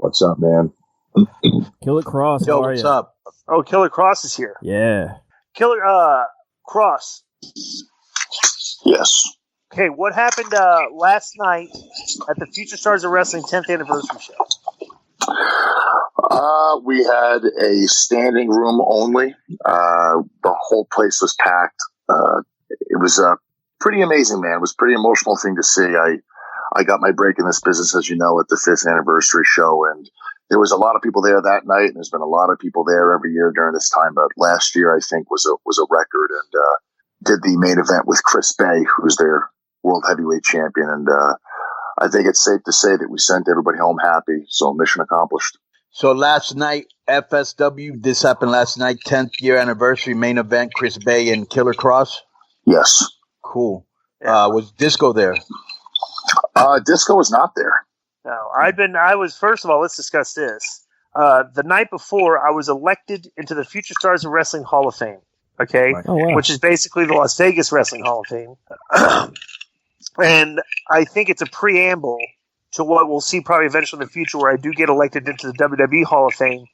What's up, man? Killer Kross, Yo, how are what's you? up? Oh, Killer Kross is here. Yeah. Killer Kross. Yes. Okay, what happened last night at the Future Stars of Wrestling 10th anniversary show? We had a standing room only. The whole place was packed. It was pretty amazing, man. It was a pretty emotional thing to see. I got my break in this business, as you know, at the 5th anniversary show, and there was a lot of people there that night, and there's been a lot of people there every year during this time. But last year, I think, was a record, and did the main event with Chris Bay, who's their world heavyweight champion, and I think it's safe to say that we sent everybody home happy. So mission accomplished. So last night, FSW, this happened last night, 10th year anniversary main event, Chris Bay and Killer Kross. Yes. Cool. Was Disco there? Disco was not there. No, first of all, let's discuss this. The night before, I was elected into the Future Stars of Wrestling Hall of Fame, okay? Oh, wow. Which is basically the Las Vegas Wrestling Hall of Fame. And I think it's a preamble to what we'll see probably eventually in the future where I do get elected into the WWE Hall of Fame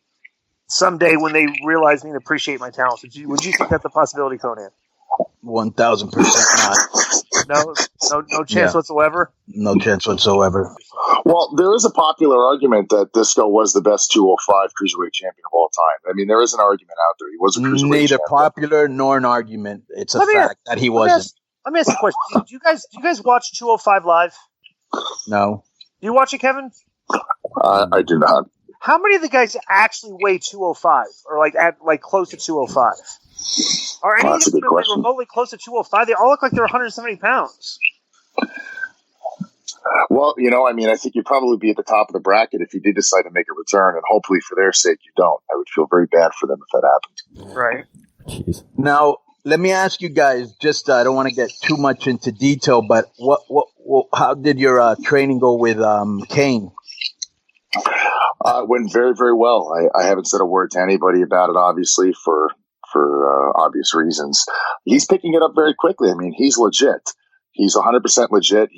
someday when they realize me and appreciate my talents. Would you think that's a possibility, Konnan? 1,000% not. No chance whatsoever? No chance whatsoever. Well, there is a popular argument that Disco was the best 205 cruiserweight champion of all time. I mean, there is an argument out there. He was a cruiserweight Neither champion. Popular nor an argument. It's a fact that he wasn't. Let me ask you a question. Do you guys watch 205 live? No. Do you watch it, Kevin? I do not. How many of the guys actually weigh 205 or at close to 205? Are any of them remotely close to 205? They all look like they're 170 pounds. Well, I think you'd probably be at the top of the bracket if you did decide to make a return, and hopefully for their sake you don't. I would feel very bad for them if that happened. Right. Jeez. Now, let me ask you guys, just I don't want to get too much into detail, but how did your training go with Kane? It went very, very well. I haven't said a word to anybody about it, obviously, for obvious reasons. He's picking it up very quickly. I mean, he's legit. He's 100% legit.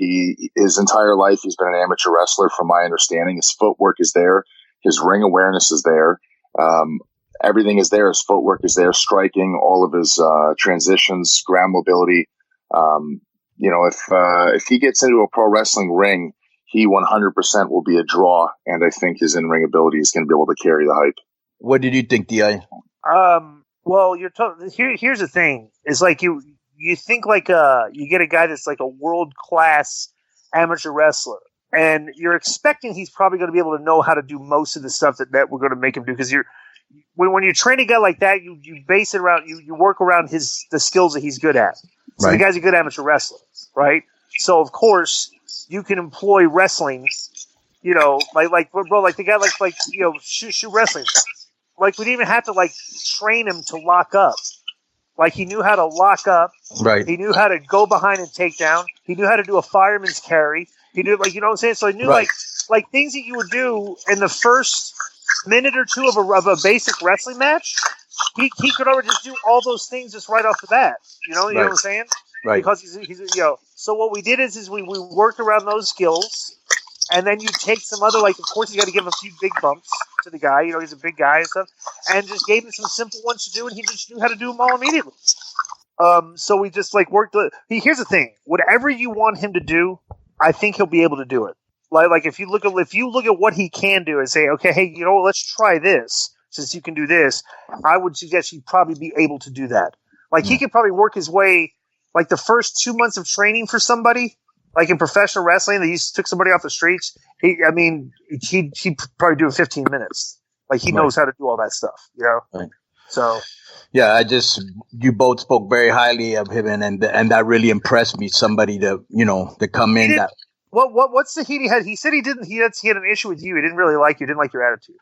His entire life, he's been an amateur wrestler, from my understanding. His footwork is there. His ring awareness is there. Everything is there. His footwork is there. Striking, all of his transitions, ground mobility. If he gets into a pro wrestling ring, he 100% will be a draw, and I think his in-ring ability is going to be able to carry the hype. What did you think, Di? Well, here's the thing. It's like you think you get a guy that's like a world-class amateur wrestler, and you're expecting he's probably going to be able to know how to do most of the stuff that we're going to make him do, because when you train a guy like that, you base it around you work around the skills that he's good at. So right. The guy's a good amateur wrestler, right? So of course you can employ wrestling, like the guy shoot wrestling. Like we didn't even have to train him to lock up. Like he knew how to lock up. Right. He knew how to go behind and take down. He knew how to do a fireman's carry. He did what I'm saying. So he knew right. like things that you would do in the first minute or two of a basic wrestling match. He could already just do all those things just right off the bat. You know what I'm saying? Right. Because he's So what we did is we worked around those skills, and then you take some other of course you got to give him a few big bumps to the guy. He's a big guy and stuff, and just gave him some simple ones to do, and he just knew how to do them all immediately. So we just worked. Here's the thing: whatever you want him to do, I think he'll be able to do it. Like if you look at what he can do and say, okay, hey, let's try this. Since you can do this, I would suggest he'd probably be able to do that. He could probably work his way, the first 2 months of training for somebody, in professional wrestling, they took somebody off the streets. He'd probably do it in 15 minutes. He knows how to do all that stuff, Right. So. Yeah, you both spoke very highly of him, and that really impressed me. Somebody to come in that. What's the heat he had? He said he had an issue with you. He didn't really like you. Didn't like your attitude.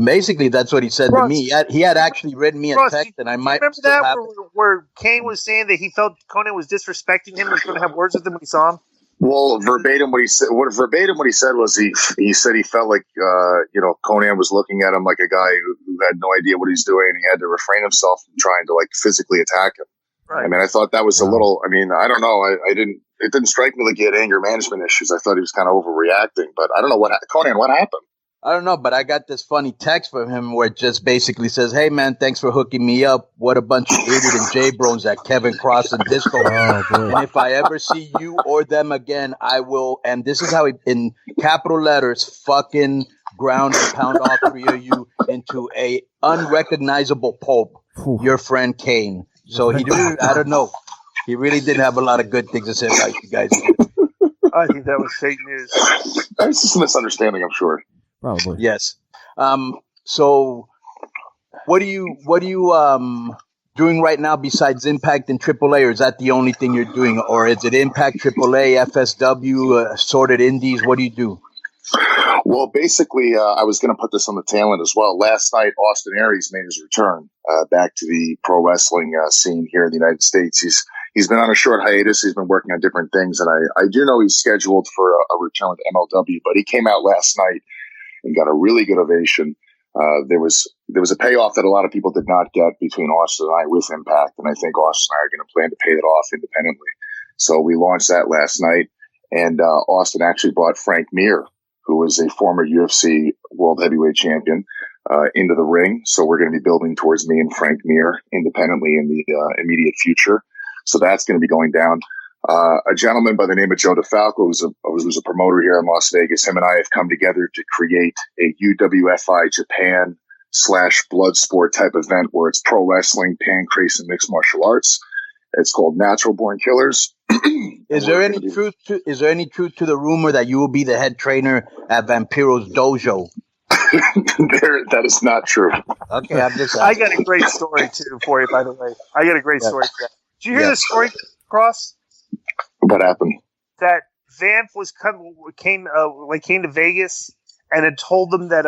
Basically, that's what he said to me. He had actually written me a text, and I might remember that where Kane was saying that he felt Konnan was disrespecting him and was going to have words with him when he saw him. Well, verbatim what he said was he said he felt like Konnan was looking at him like a guy who had no idea what he's doing, and he had to refrain himself from trying to physically attack him. Right. I mean, I thought that was a little. I mean, I don't know. I didn't. It didn't strike me like he had anger management issues. I thought he was kind of overreacting, but I don't know Konnan, what happened? I don't know, but I got this funny text from him where it just basically says, "Hey man, thanks for hooking me up. What a bunch of idiot and J-Bros at Kevin Cross and Disco. Oh, boy. And if I ever see you or them again, I will." And this is how he, in capital letters, fucking ground and pound all three of you into a unrecognizable pulp. Phew. Your friend Kane. So he didn't. I don't know. He really didn't have a lot of good things to say about you guys. I think that was fake news. It's just a misunderstanding, I'm sure. Probably. Yes. So what are you doing right now besides Impact and AAA, or is that the only thing you're doing, or is it Impact, AAA, FSW, assorted indies? What do you do? Well, basically, I was going to put this on the tail end as well. Last night, Austin Aries made his return back to the pro wrestling scene here in the United States. He's been on a short hiatus. He's been working on different things, and I do know he's scheduled for a return with MLW. But he came out last night and got a really good ovation. There was a payoff that a lot of people did not get between Austin and I with Impact, and I think Austin and I are going to plan to pay that off independently. So we launched that last night, and Austin actually brought Frank Mir, who was a former UFC World Heavyweight Champion, into the ring. So we're going to be building towards me and Frank Mir independently in the immediate future. So that's going to be going down. A gentleman by the name of Joe DeFalco, who's a promoter here in Las Vegas, him and I have come together to create a UWFI Japan / blood sport type event where it's pro wrestling, pancrase, and mixed martial arts. It's called Natural Born Killers. Is there any truth to the rumor that you will be the head trainer at Vampiro's dojo? That is not true. Okay, I got a great story too for you, by the way. I got a great story for that. Did you hear the story, Cross? What happened? That Vamp came to Vegas and had told them that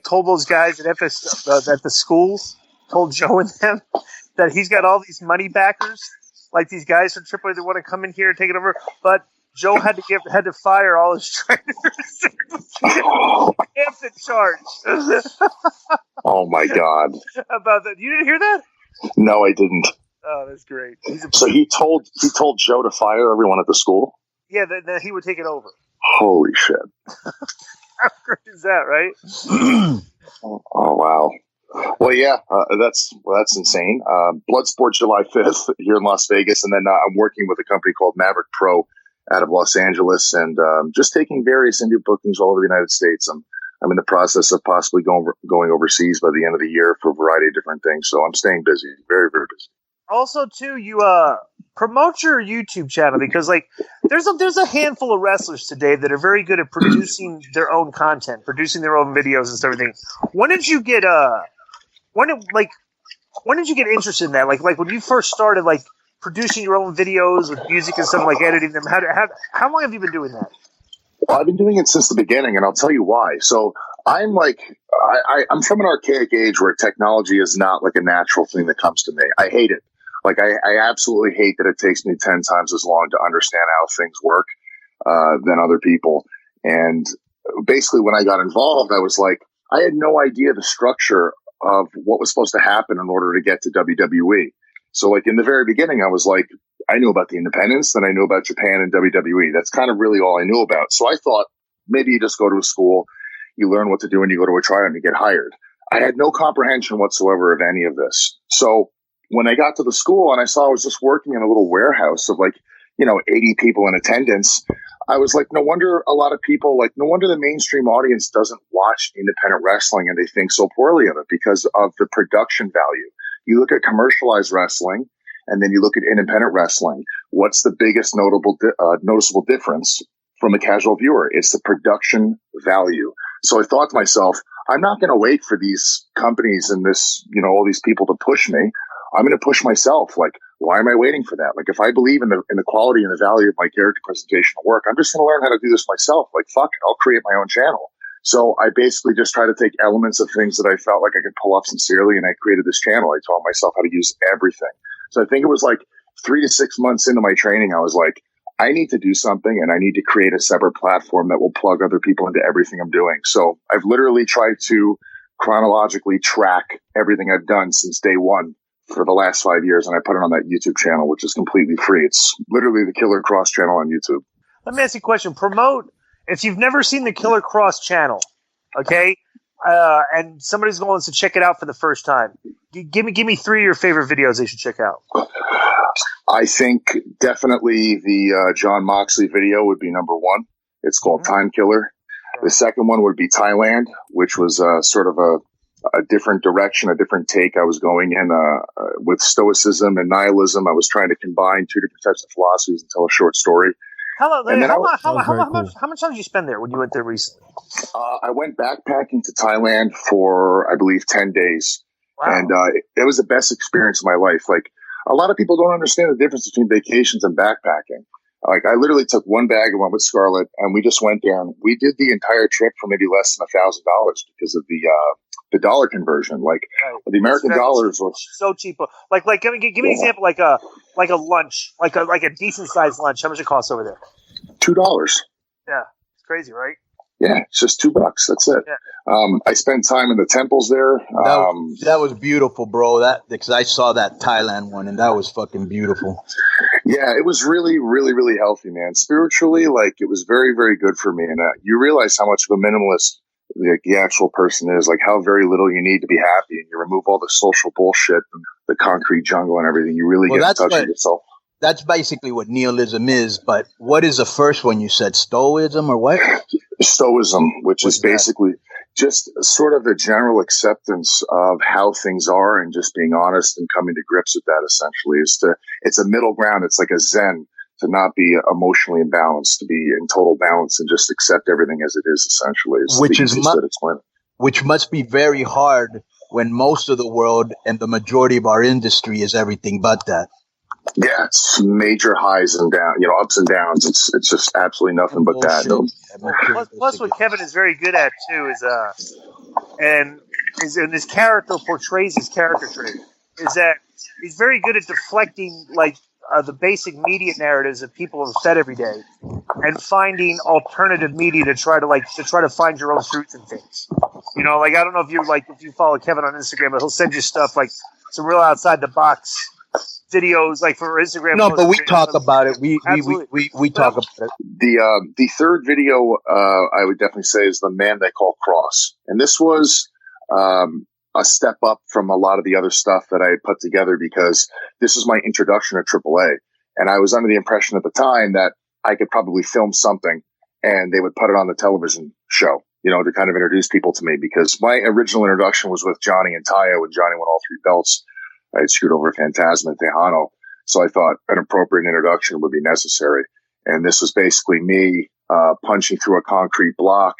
told those guys at at the schools, told Joe and them that he's got all these money backers, like these guys from AAA that want to come in here and take it over, but Joe had to fire all his trainers. Vamp's in charge. Oh my God! About that, you didn't hear that? No, I didn't. Oh, that's great. So he told Joe to fire everyone at the school? Yeah, that he would take it over. Holy shit! How great is that, right? Oh wow. Well, yeah, that's insane. Bloodsport July 5th here in Las Vegas, and then I'm working with a company called Maverick Pro out of Los Angeles, and just taking various indie bookings all over the United States. I'm in the process of possibly going overseas by the end of the year for a variety of different things. So I'm staying busy, very, very busy. Also, too, you promote your YouTube channel because, there's a handful of wrestlers today that are very good at producing their own content, producing their own videos and everything. When did you get when did you get interested in that? Like when you first started, producing your own videos with music and stuff, editing them. How long have you been doing that? Well, I've been doing it since the beginning, and I'll tell you why. So I'm I'm from an archaic age where technology is not a natural thing that comes to me. I hate it. I absolutely hate that it takes me 10 times as long to understand how things work than other people. And basically, when I got involved, I was I had no idea the structure of what was supposed to happen in order to get to WWE. So in the very beginning, I was I knew about the independents, then I knew about Japan and WWE. That's kind of really all I knew about. So I thought maybe you just go to a school, you learn what to do, and you go to a tryout and you get hired. I had no comprehension whatsoever of any of this. So when I got to the school and I saw I was just working in a little warehouse of 80 people in attendance, I was no wonder a lot of people, no wonder the mainstream audience doesn't watch independent wrestling and they think so poorly of it because of the production value. You look at commercialized wrestling and then you look at independent wrestling. What's the biggest noticeable difference from a casual viewer? It's the production value. So I thought to myself, I'm not going to wait for these companies and all these people to push me. I'm going to push myself. Why am I waiting for that? If I believe in the quality and the value of my character presentation work, I'm just going to learn how to do this myself. Fuck it, I'll create my own channel. So I basically just try to take elements of things that I felt like I could pull off sincerely, and I created this channel. I taught myself how to use everything. So I think it was 3 to 6 months into my training, I was I need to do something, and I need to create a separate platform that will plug other people into everything I'm doing. So I've literally tried to chronologically track everything I've done since day one for the last 5 years, and I put it on that YouTube channel, which is completely free. It's literally the Killer Cross channel on YouTube. Let me ask you a question. If you've never seen the Killer Cross channel, Okay, and somebody's going to check it out for the first time. Give me 3 of your favorite videos they should check out. I think definitely the John Moxley video would be number 1. It's called Time Killer. The second one would be Thailand, which was sort of a different direction, a different take I was going in with stoicism and nihilism. I was trying to combine 2 different types of philosophies and tell a short story. How much time did you spend there when you went there recently? I went backpacking to Thailand for, I believe, 10 days. Wow. And it was the best experience of my life. Like, a lot of people don't understand the difference between vacations and backpacking. Like, I literally took one bag and went with Scarlett, and we just went there, and we did the entire trip for maybe less than $1,000 because of the dollar conversion. Like, the American dollars were so cheap. Like, give me an example. Like a lunch, like a decent sized lunch. How much it costs over there? $2. Yeah, it's crazy, right? Yeah, it's just $2. That's it. Yeah. I spent time in the temples there. That was beautiful, bro. Because I saw that Thailand one, and that was fucking beautiful. Yeah, it was really, really, really healthy, man. Spiritually, like, it was very, very good for me. And you realize how much of a minimalist the actual person is, like how very little you need to be happy, and you remove all the social bullshit and the concrete jungle and everything. You really get in touch with yourself. That's basically what nihilism is. But what is the first one you said? Stoicism or what? Stoicism, which is basically just sort of a general acceptance of how things are and just being honest and coming to grips with that. Essentially, it's a middle ground. It's like a Zen, to not be emotionally imbalanced, to be in total balance and just accept everything as it is. Essentially, which must be very hard when most of the world and the majority of our industry is everything but that. Yeah, it's major highs and downs, ups and downs. It's just absolutely nothing but that. No. Plus, what Kevin is very good at too and his character portrays his character trait, is that he's very good at deflecting the basic media narratives that people are fed every day, and finding alternative media to try to find your own truth in things. I don't know if you follow Kevin on Instagram, but he'll send you stuff like some real outside the box videos, like for Instagram. No, but we talk about it. We talk about it. The third video I would definitely say is the man they call Cross, and this was a step up from a lot of the other stuff that I had put together, because this is my introduction to AAA, and I was under the impression at the time that I could probably film something and they would put it on the television show, to kind of introduce people to me, because my original introduction was with Johnny and Tayo, when Johnny won all 3 belts. I had screwed over Phantasma and Tejano. So I thought an appropriate introduction would be necessary. And this was basically me punching through a concrete block,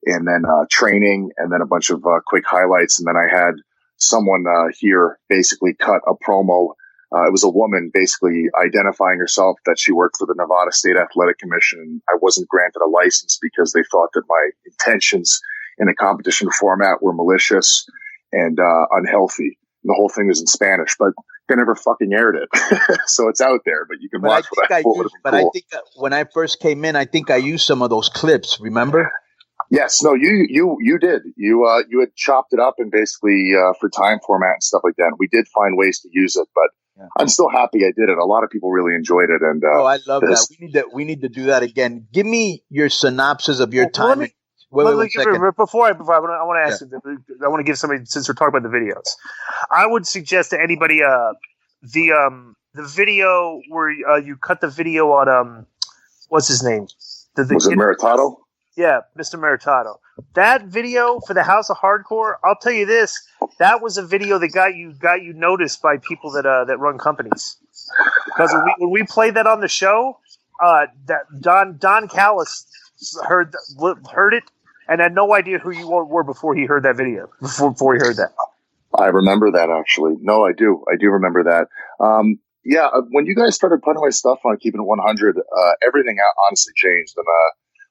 and then training, and then a bunch of quick highlights. And then I had someone here basically cut a promo. It was a woman basically identifying herself that she worked for the Nevada State Athletic Commission. I wasn't granted a license because they thought that my intentions in a competition format were malicious and unhealthy. The whole thing was in Spanish, but they never fucking aired it. So it's out there, but you can watch what I thought. I think when I first came in, I think I used some of those clips. Remember? Yes. No, you did. You had chopped it up and basically for time format and stuff like that. And we did find ways to use it, but I'm still happy I did it. A lot of people really enjoyed it. And I love that. We need to do that again. Give me your synopsis of your time. Before I want to ask you, I want to give somebody, since we're talking about the videos, I would suggest to anybody the video where you cut the video on what's his name? Was it Meritato? Yeah, Mr. Meritato. That video for the House of Hardcore, I'll tell you this, that was a video that got you noticed by people that run companies. Because when we played that on the show, that Don Callis heard it and had no idea who you were before he heard that video. Before he heard that. I remember that, actually. No, I do remember that. When you guys started putting my stuff on Keeping It 100, everything honestly changed. And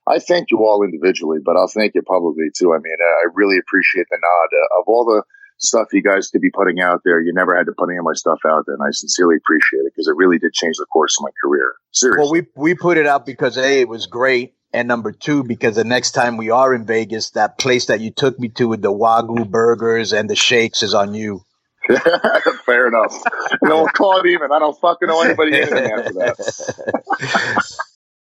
I thank you all individually, but I'll thank you publicly too. I mean, I really appreciate the nod. Of all the stuff you guys could be putting out there, you never had to put any of my stuff out there, and I sincerely appreciate it, because it really did change the course of my career. Seriously. Well, we put it out because A, it was great, and number 2, because the next time we are in Vegas, that place that you took me to with the Wagyu burgers and the shakes is on you. Fair enough. We'll call it even. I don't fucking know anybody in after that.